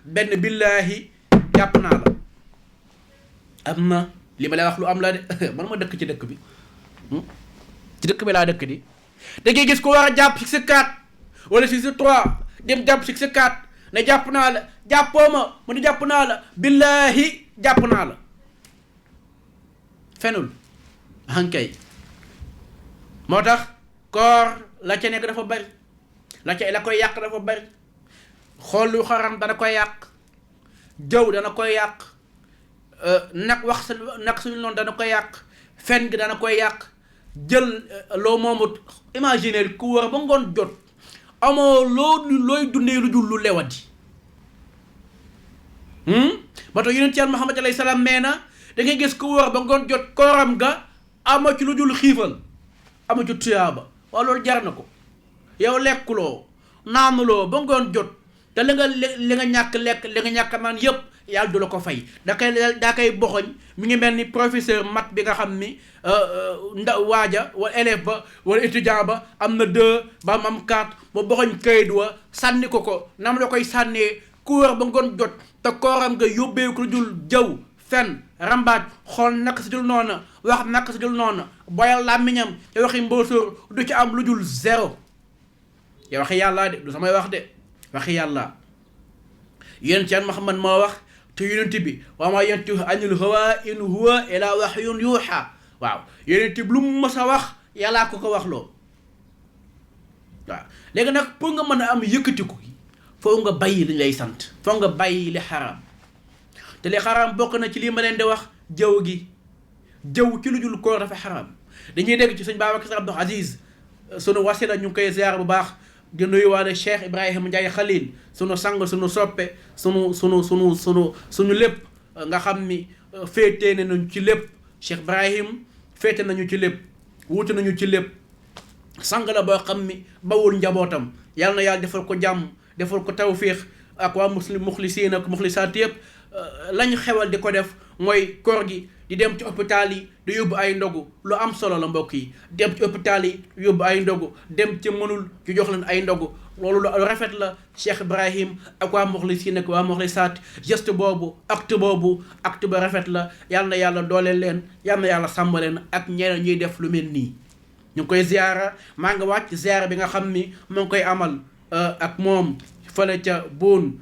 benn billaahi jàpp naa la. am na li ma lay wax lu am la de man ma dëkk ci dëkk bi ci dëkk bi laa dëkk di da ngay gis ko war a jàpp 6 wala 6 dem jàpp 6 ne jàpp naa la jàppoo ma mu ne jàpp naa la billaahi jàpp naa la fenul hankay moo tax koor la ca nekk dafa bari la koy yàq dafa bari xool lu xaram dana koy yàq jëw dana koy yàq nag wax nag suñu noonu dana koy yàq fen gi dana koy yàq jël loo moomut imaginer ku war ba ngoon jot amoo looy dundee lu dul lu lewadi ba tax yonent Yàlla Muhammad alayhi salaam nee na da ngay gis ku war ba ngoon jot kooram ga ama ci lu dul xiifal ama ci tuyaaba waaw loolu jar na ko yow lekkuloo naanuloo ba ngoon jot te li nga ñàkk lekk li nga ñàkk naan yëpp yàlla du la ko fay daa koy boxoñ mi ngi mel ni professeur mat bi nga xam ni waaja wala élève ba wala étudiant ba am na 2 ba mu am 4 ba boxoñ kayit wa sànni ko nam la koy sànnee ku wër ba ngoon jot te kooram nga yóbbee ko dul jëw fen rambaaj xool naka si dul noona wax naka si dul noona boyal làmmiñam te waxi mbóosóor du ci am lu dul 0 yow waxi yàlla de du samay wax de waxi yàlla yonent Yàlla Muhammad moo wax te yonent bi wa maa yantiqu anil hawaa in huwa illaa wahyun yuuhaa waaw yonent bi lu mu mës a wax yàllaa ko wax loo waaw léegi nag pour nga mën a am yëkkatiku foo nga bàyyi li lay sant foo nga bàyyi li xaraam te li xaraam bokk na ci lii ma leen di wax jëw gi jëw ci lu dul koor dafa xaraam dañuy dégg ci sëñ Babacar Sy Abdou Aziz sunu wasila ñu ngi koy ziar bu baax di nuyuwaale Cheikh Ibrahima Ndiaye Khalil sunu sang sunu soppe sunu lépp nga xam ni féete nañu ci lépp Cheikh Ibrahim féete nañu ci lépp wuute nañu ci lépp sang la boo xam ni bawul njabootam yàlla na yàlla defal ko jàmm defal ko tawfiix ak waa muxlisiin ak muxlisaat yëpp lañ xewal di ko def mooy koor gi di dem ci hôpital yi di yóbbu ay ndogu lu am solo la mbokk yi dem ci hôpital yi yóbbu ay ndogu dem ci mënul ci jox leen ay ndogu loolu lu rafet la Cheikh Ibrahim ak waa muxlisiin ak waa muxlisaat geste boobu acte ba rafet la yal na yàlla dooleel leen yal na yàlla sàmm leen ak ñeneen ñuy def lu mel nii ñu ngi koy ziara maa ngi wàcc ziara bi nga xam ni mu ngi koy amal ak moom fële ca Boune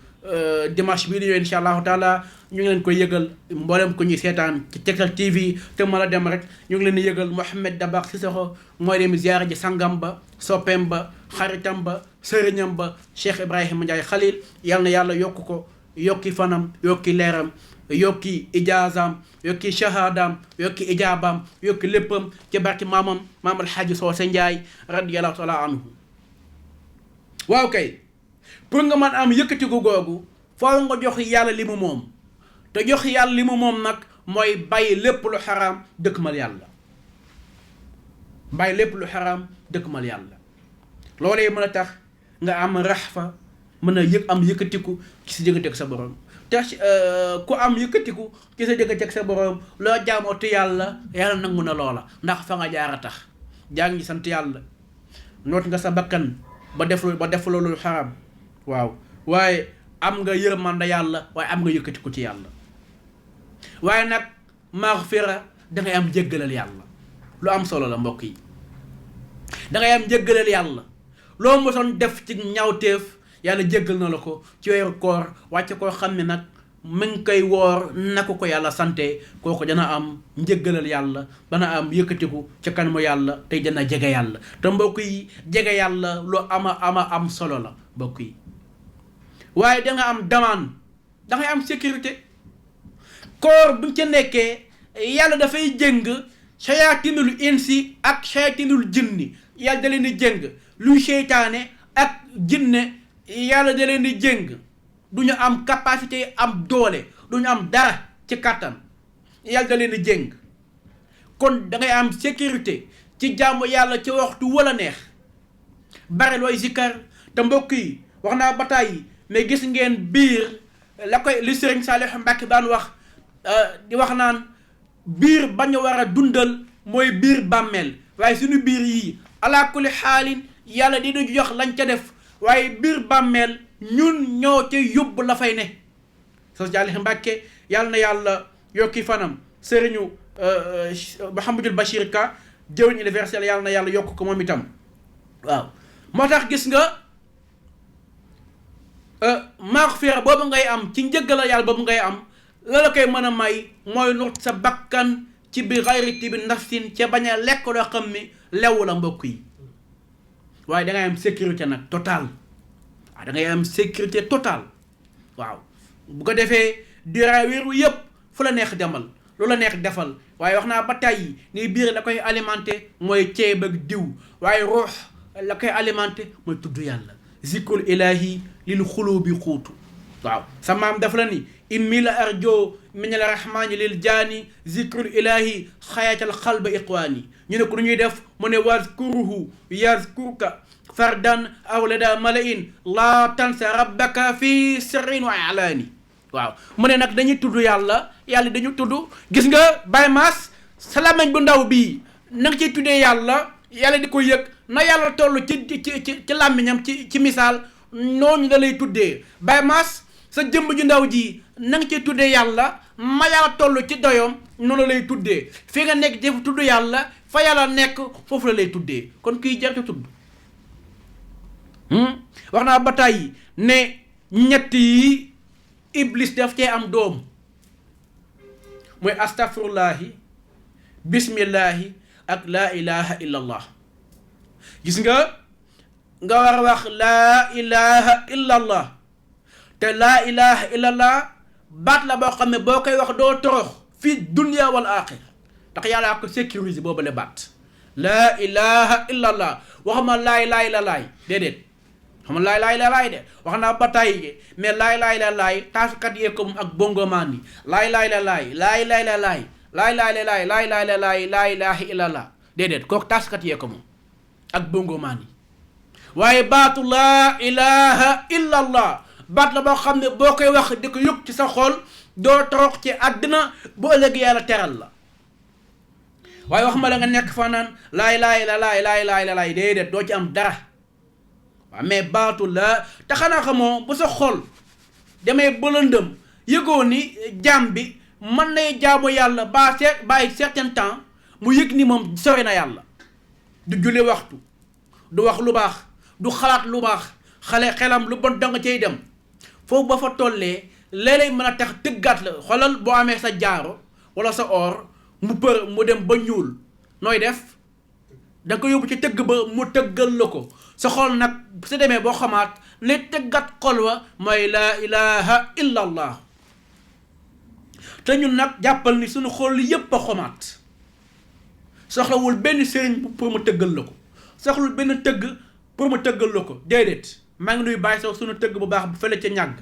dimanche bii di ñëw incha allahu taala ñu ngi leen koy yëgal mboolem ko ñuy seetaan ci Tektal TV te mën a dem rek ñu ngi leen di yëgal Mouhamed Dabakh Cissokho mooy dem ziara ji sangam ba soppeem ba xaritam ba sëriñam ba Cheikh Ibrahima Ndiaye Khalil yal na yàlla yokk ko yokki fanam yokki leeram yokki ijaazam yokki shahadaam yokki ijaabaam yokki léppam ci barki maam Alxaaji Soose Njaay radiyallahu taala anhu waaw kay pour nga mën am yëkkati ko googu faaw nga jox yàlla li mu moom te jox yàlla li mu moom nag mooy bàyyi lépp lu xaraam dëkkmal yàlla bàyyi lépp lu xaraam dëkkmal yàlla loolee mën a tax nga am raxfa mën a am yëkkatiku ci sa diggante ak sa borom te ku am yëkkatiku ci sa diggante ak sa borom loo jaamooti yàlla nangu na loola ndax fa nga jaar a tax jaa ngi sant yàlla noot nga sa bakkan ba def loolu xaraam waaw waaye am nga yërmande yàlla waaye am nga yëkkatiku ci yàlla waaye nag maghfira dangay am jéggalal yàlla lu am solo la mbokk yi dangay am jéggalal yàlla loo mosoon def ci ñaawteef yàlla jéggal na la ko ci weeru koor wàcce koo xam ne nag mu ngi koy woor na ko yàlla sante kooku dana am njéggalal yàlla dana am yëkkatiku ca kanamu yàlla tey dana jege yàlla te mbokk yi jege yàlla lu am solo la mbokk yi waaye danga am damaan dangay am sécurité koor bu ca nekkee yàlla dafay jëng sayaatinul insi ak sayaatinul jinni yàlla da leen di jëng luy seytaane ak jinne yàlla da leen di jëng du ñu am capacité am doole du ñu am dara ci kàttan yàlla da leen di jëng kon dangay am sécurité ci jaamu yàlla ci waxtu wala neex bare looy zikkar te mbokk yi wax naa bataay yi mais gis ngeen biir la koy li Sëriñ Saliou Mbacke daan wax di wax naan biir bañ a war a dundal mooy biir bàmmeel waaye suñu biir yii ala kulli xaalin yàlla dina jox lañ ca def waaye biir bàmmeel ñun ñoo ca yóbbu la fay ne sa Saalih Mbàkke yàlla na yàlla yokki fanam sëriñu Mouhamadul Bachir Ka jëwriñ universel yàlla na yàlla yokk ko moom itam waaw moo tax gis nga maghfira boobu ngay am ci njëggal yàlla boobu ngay am la koy mën a may mooy not sa bakkan ci bi xayri tibi nafsin ca bañ a lekk loo xam ni lewu la mbokk yi waaye da ngay am sécurité nag totale waaw da ngay am sécurité totale waaw bu ko defee durant wéeru yëpp fu la neex demal lu la neex defal waaye wax naa ba tàyyi ni biir la koy alimenté mooy ceeb ak diw waaye ruux la koy alimenté mooy tudd yàlla zikrul ilahi lil xulubi xuutu waaw sa maam daf la ni immi la arjo min al rahmani lil jaani zikrul ilahi xayatal xalba iqwaani ñu ne ko nu ñuy def mu ne wazkuruhu yazkurka fardan aw lada malain laa tansa rabbaka fi sirrin wa alaani waaw mu ne nag dañuy tudd yàlla dañu tudd gis nga Baye Mass sa làmmiñ bu ndaw bii na nga ciy tuddee yàlla di ko yëg na yàlla toll ci làmmiñam ci misaal noonu la lay tuddee Baye Mass sa jëmb ju ndaw ji na nga ciy tuddee yàlla ma yàlla toll ci doyom noonu lay tuddee fi nga nekk def tudd yàlla fa yàlla nekk foofu la lay tuddee kon kuy jar ci tudd wax naa ba tàyyi ne ñett yi iblis daf cee am doom mooy astaghfirullahi bismillahi ak laa ilaha illa allah gis nga war a wax laa ilaha illa allah te laa ilaha illa allah baat la boo xam ne boo koy wax doo torox fii dunya wal axira ndax yàlla ko sécuriser boobu la baat laa ilaha illa allah waxuma laay laay déedéet xam nga laay de wax naa ba tàyyi mais laay taasukat yee ko ak bongomaan yi laay laa ilaaha illallah déedéet kooku taasukat yee ko moom ak bongomaan yi waaye baatu laa ilaha illallah baat la boo xam ne boo koy wax di ko yëg ci sa xol doo torox ci àddina bu ëllëg yàlla teral la waaye wax ma la nga nekk fa naan laay déedéet doo ci am dara waaw mais baatu la te xanaa xamoo bu sa xol demee bëlëndëm yëgoo ni jaam bi mën nay jaamu yàlla bàyyi certain temps mu yëg ni moom sori na yàlla du julli waxtu du wax lu baax du xalaat lu baax xelam lu bon danga cay dem foofu ba fa tollee léeg-léeg mën a tax tëggaat la xolal boo amee sa jaaro wala sa or mu dem ba ñuul nooy def da nga ko yóbbu ci tëgg ba mu tëggal la ko sa xol nag su demee boo xamaat li tëggat xol wa mooy laa ilaha illa allah te ñun nag jàppal ni suñu xol yépp a xomaat soxlawul benn sëriñ pour mu tëggal la ko soxlawul benn tëgg pour mu tëggal la ko déedéet maa ngi nuy bàyyi sax suñu tëgg bu baax bu fële ca ñàgg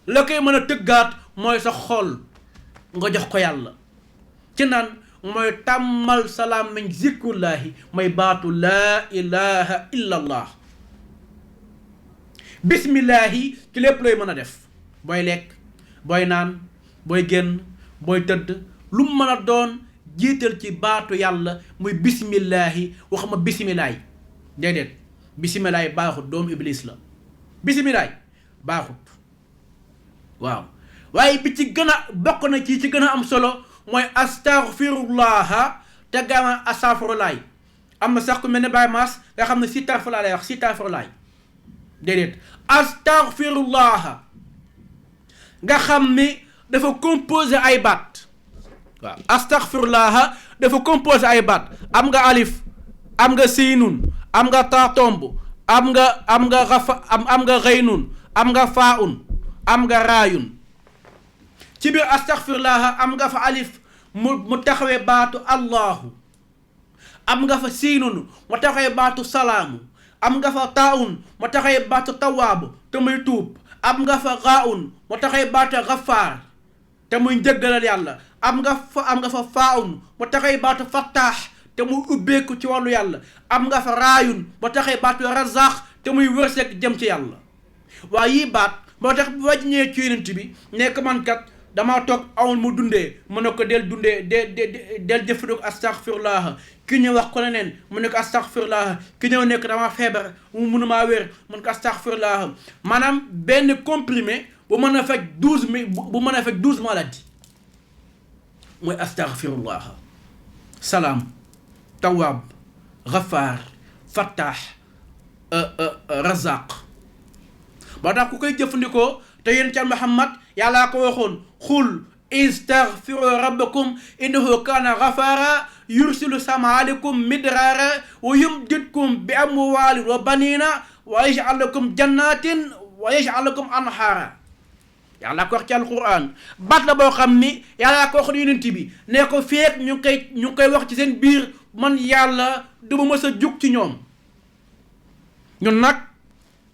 la koy mën a tëggaat mooy sa xol nga jox ko yàlla ci naan mooy tàmmal salaam min zikrullahi mooy baatu laa ilaha illa allah bismillahi ci lépp looy mën a def booy lekk booy naan booy génn booy tëdd lu mu mën a doon jiital ci baatu yàlla muy bismillahi waxuma bismillahi déedéet bismillahi baaxut doomu iblis la bismillahi baaxut waaw waaye bi ci gën a bokk na ci gën a am solo mooy astaghfirullaha te gama astaghfirullah am na sax ku mel ne Baye Mass nga xam ne si tarfalaa lay wax si tarfalaa déedéet astaghfirullaha nga xam ni dafa composé ay baat waaw astaghfirullaha dafa composé ay baat am nga alif am nga siinun am nga taatomb am nga rafa am nga xëynun am nga faaun am nga raayun ci biir astaghfirullah am nga fa alif mu taxawee baatu allahu am nga fa siinun mu taxawee baatu salaamu am nga fa taun mu taxawee baatu tawaabu te muy tuub am nga fa xaaun mu taxawee baatu xafaar te muy njëggalal yàlla am nga fa faaun mu taxawee baatu fattaax te muy ubbeeku ci wàllu yàlla am nga fa raayun mu taxawee baatu razaax te muy wërsëg jëm ci yàlla waaye yii baat moo tax bu wàññee ci yonent bi nekk man kat damaa toog awul mu dundee mu ne ko del dundee del jëfandikoo astaghfirullah. ki ñëw wax ko leneen mu ne ko astaghfirullah. ki ñëw nekk damaa feebar mënumaa wér mu ne ko astaghfirullah. maanaam benn comprimé bu mën a fekk 12 maladies mooy astaghfirullah. salaam tawaab ghafaar fattaax razaq. ba tax ku koy jëfandikoo te yéen ca Muhammad yàllaa ko waxoon xul istaghfiru rabbakum innahu kaana ghafaara yursilu sama aleykum midraara wa yumdidkum bi amwaalin wa baniina wa yaj'al lakum jannatin wa yaj'al lakum anhaara. yàllaa ko wax ci alquran baat la boo xam ni yàllaa ko wax yonent bi ne ko feek ñu ngi koy wax ci seen biir man yàlla du ma mës a jug ci ñoom. ñun nag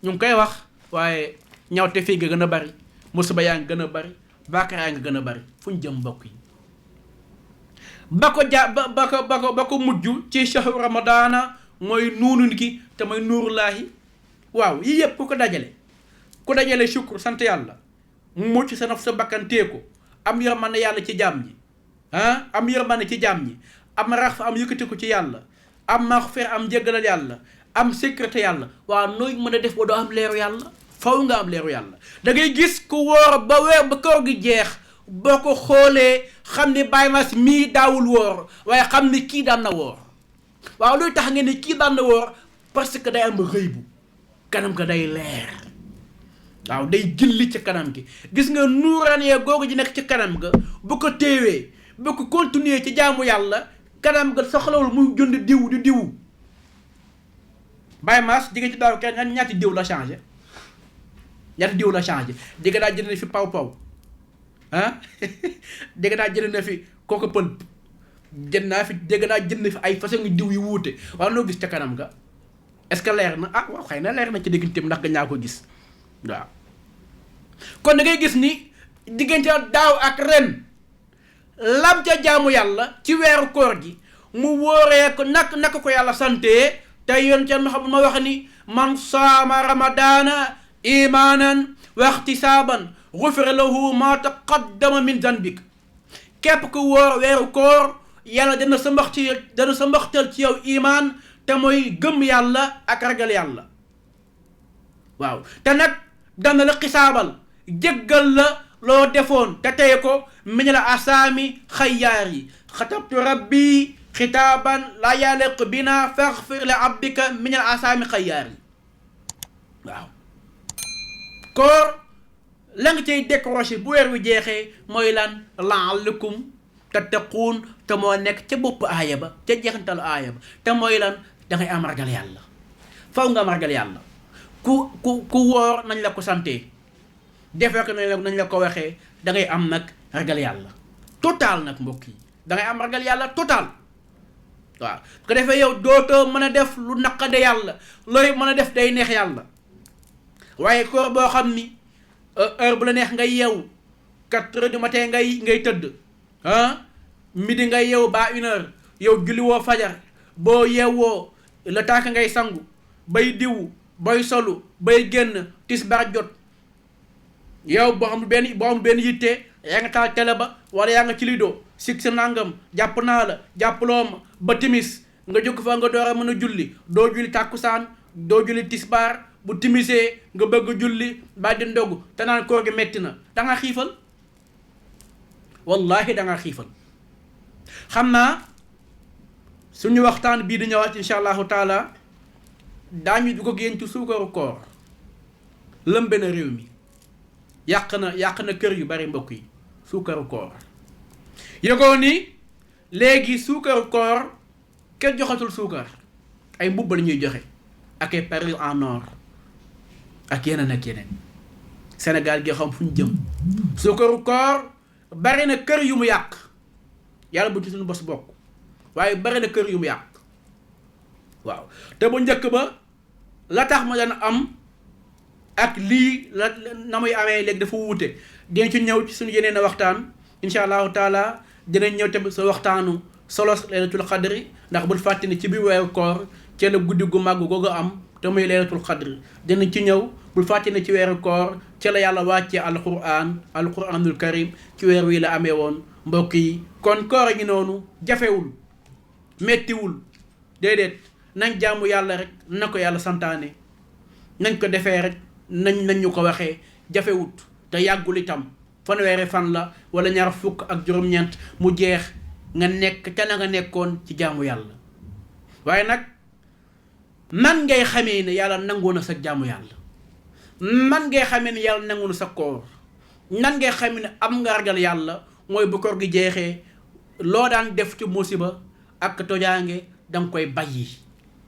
ñu ngi koy wax waaye ñawte fii nga gën a bari musiba yaa ngi gën a bari baakaar yaa ngi gën a bari fu ñu jëm mbokk yi. ba ko mujj ci shahru ramadana mooy nuunun ki te mooy nuurullaahi. waaw yii yëpp ku dajale shukr sant yàlla mucc sa naf sa bakkan tee ko am yërmande yàlla ci jaam ñi am yërmande ci jaam ñi am rax am yëkkati ko ci yàlla am maxfir am jéggalal yàlla am sécurité yàlla. waaw nooy mën a def ba doo am leeru yàlla faw nga am leeru yàlla. da ngay gis ku woor ba weer ba koor gi jeex boo ko xoolee xam ne Baye Mass mii daawul woor waaye xam ne kii daan na woor. waaw luy tax ngeen ne kii daan na woor parce que day am rëy bu kanam ga day leer. waaw day gilli ci kanam gi gis nga nuuraanee googu ji nekk ci kanam ga bu ko téewee bu ko continuer ci jaamu yàlla kanam ga soxlawul muy jënd diw di diw. Baye Mass jigéen ci daaw kenn ñaati diw la changé dégg daa jënd na fi paw dégg daa jënd na fi kooku pël dégg daa jënd na fi ay façon diw yu wuute. waaw loo gis ca kanam ga est-ce que leer na waaw xëy na leer na ci digganteem ndax nga ñaa ko gis. waaw kon da ngay gis ni diggante daaw ak ren lam ca jaamu yàlla ci weeru koor gi mu wóoree ko naka ko yàlla sante te yoon ca ma wax ni man saama ramadana imanan wa ihtisaban ghufira lahu ma taqaddama min zanbik. képp ku wóor weeru koor yàlla dana sa mbaxtal ci yow iman te mooy gëm yàlla ak ragal yàlla. waaw te nag dana la xisaabal jéggal la loo defoon te tey ko min la asaami xayyaar yi xatabtu rabbi xitaaban la yaliq bina faghfir li abdika min al asaami xayyaar yi. waaw koor la nga cay décroché bu weer wi jeexee mooy lan la'allakum tattaquun te moo nekk ca bopp aaya ba ca jeexantalu aaya ba te mooy lan dangay am ragal yàlla faw nga am ragal yàlla. ku woor nañ la ko sante defee ko nañ la ko waxee da ngay am nag ragal yàlla total nag mbokk yi da ngay am ragal yàlla total. waaw ko defee yow dootoo mën a def lu naqade yàlla looy mën a def day neex yàlla. waaye koor boo xam ni heure bu la neex ngay yeewu 4 heures du matin ngay tëdd midi ngay yeewu ba 1 heure yow julli woo fajar boo yeewoo le temps que ngay sangu bay diwu bay solu bay génn tisbaar jot yow boo xam benn yitte yaa nga taal télé ba wala yaa nga ci lido sig sa nangam jàpp naa la jàppaloo ma ba timis nga jóg fa nga door a mën a julli doo julli tàkkusaan doo julli tisbaar bu timisee nga bëgg julli ba di ndogu te naan koor gi metti na da nga xiifal wallahi da nga xiifal. xam naa suñu waxtaan bii di ñëwaat insha allahu taala daañu du ko génn ci suukaru koor lëmbe na réew mi yàq na kër yu bari mbokk yi. suukaru koor yëgoo ni léegi suukaru koor kenn joxatul suukar ay mbubb la ñuy joxe ak ay parure en or ak yeneen ak yeneen. Sénégal gi xam fu ñu jëm. suukaru koor bari na kër yu mu yàq yàlla bu ci suñu bos bokk waaye bari na kër yu mu yàq. waaw te bu njëkk ba la tax ma daan am ak lii la na muy amee léegi dafa wuute dinañ ci ñëw ci suñu yeneen waxtaan incha allahu taala dinañ ñëw tamit sa waxtaanu solos laylatul xadri ndax bul fàtte ni ci biir weeru koor ci la guddi gu màgg googu am te muy laylatul xadri dinañ ci ñëw bul fàtte ne ci weeru koor ci la yàlla wàccee alquranul karim ci weer wi la amee woon mbokk yi. kon koor a ngi noonu jafewul mettiwul déedéet nañ jaamu yàlla rek na ko yàlla santaane nañ ko defee rek nañ ñu ko waxee jafewut te yàggul itam fanweeri fan la wala ñaar fukk ak juróom-ñeent mu jeex nga nekk ca na nga nekkoon ci jaamu yàlla. waaye nag nan ngay xamee ne yàlla nangu na sa jaamu yàlla, nan ngay xamee ne yàlla nangu na sa koor, nan ngay xamee ne am nga ragal yàlla mooy bu koor gi jeexee loo daan def ci musiba ak tojaange danga koy bàyyi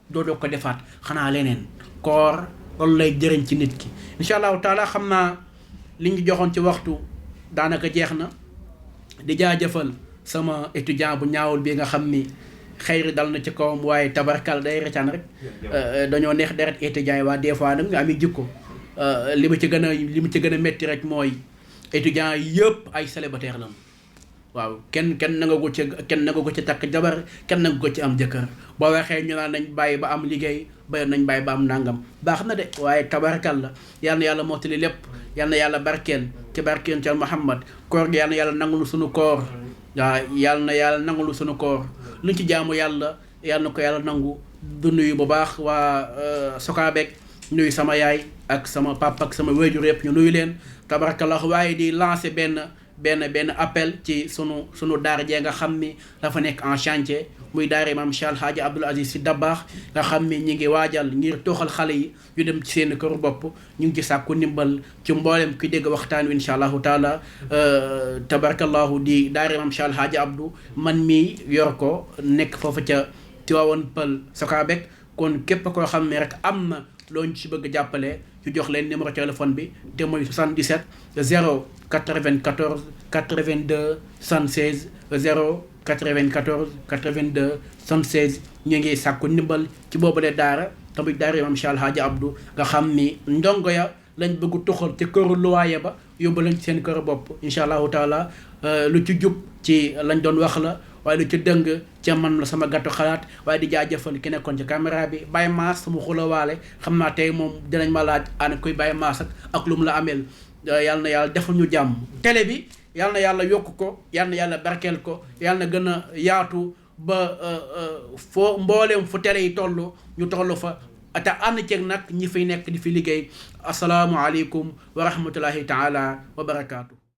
doo ko defaat xanaa leneen. koor loolu lay jëriñ ci nit ki. incha allahu taala xam naa li ñu joxoon ci waxtu daanaka jeex na. di jaajëfal sama étudiant bu ñaawul bi nga xam ni xëyri dal na ci kawam waaye tabarkal day recaan rek dañoo neex deret étudiants yi waa des fois nag nga ami jikko li ma ci gën a métti rek mooy étudiants yëpp ay célibataire lañu. waaw kenn nanga ko ci takk jabar, kenn nanga ko ci am jëkkër. boo waxee ñu naan nañ bàyyi ba am liggéey ba nañ bàyyi ba am nangam baax na de waaye tabarakal la yal na yàlla mottali lépp, yal na yàlla barkeel ci barkeel ci Muhammad. koor gi yal na yàlla nangulu suñu koor, waaw yal na yàlla nangulu suñu koor. luñ ci jaamu yàlla yal na ko yàlla nangu. du nuyu bu baax waa Sokabek, nuyu sama yaay ak sama papa ak sama wéjur yëpp ñu nuyu leen tabarakallah. waaye di lancer benn appel ci sunu daara jee nga xam ni dafa nekk en chantier, muy daara Maam Cheikh Alhaaji Abdoul Aziz Sy Dabakh nga xam ni ñi ngi waajal ngir toxal xale yi yu dem ci seen kër bopp. ñu ngi ci sàkku ndimbal ci mboolem ki dégg waxtaan wi insha allahu taala. tabarakallahu di daara Maam Cheikh Alhaaji Abdou man mii yor ko nekk foofu ca Tivaouane Peulh Sokabek. kon képp koo xam ne rek am na loo ñu ci bëgg jàppale ci jox leen numéro téléphone bi te mooy 77 094 82 76 094 82 76. ñu ngi sàkku ndimbal ci boobule daara tamit daara Maam Cheikh Alhaaji Abdou nga xam ni ndongo ya lañ bëgg tuxal ci këru luwaaye ba yóbbu lañ ci seen kër bopp incha allahu taala. lu ci jub ci lañ doon wax la waaye lu ci dëng ca man la sama gàttu xalaat. waaye di jaajëfal ki nekkoon ci caméra bi Baye Mass sama xulawaale xam naa tey moom dinañ ma laaj ana koy Baye Mass ak lu mu la ameel. yal na yàlla defal ñu jàmm. télé bi yal na yàlla yokk ko, yal na yàlla barkeel ko, yal na gën a yaatu ba foo mbooleem fu télé yi toll ñu toll fa te ànd ceeg nag ñi fiy nekk di fi liggéey. asalaamualeykum wa rahmatullahi taala wa barakaatu.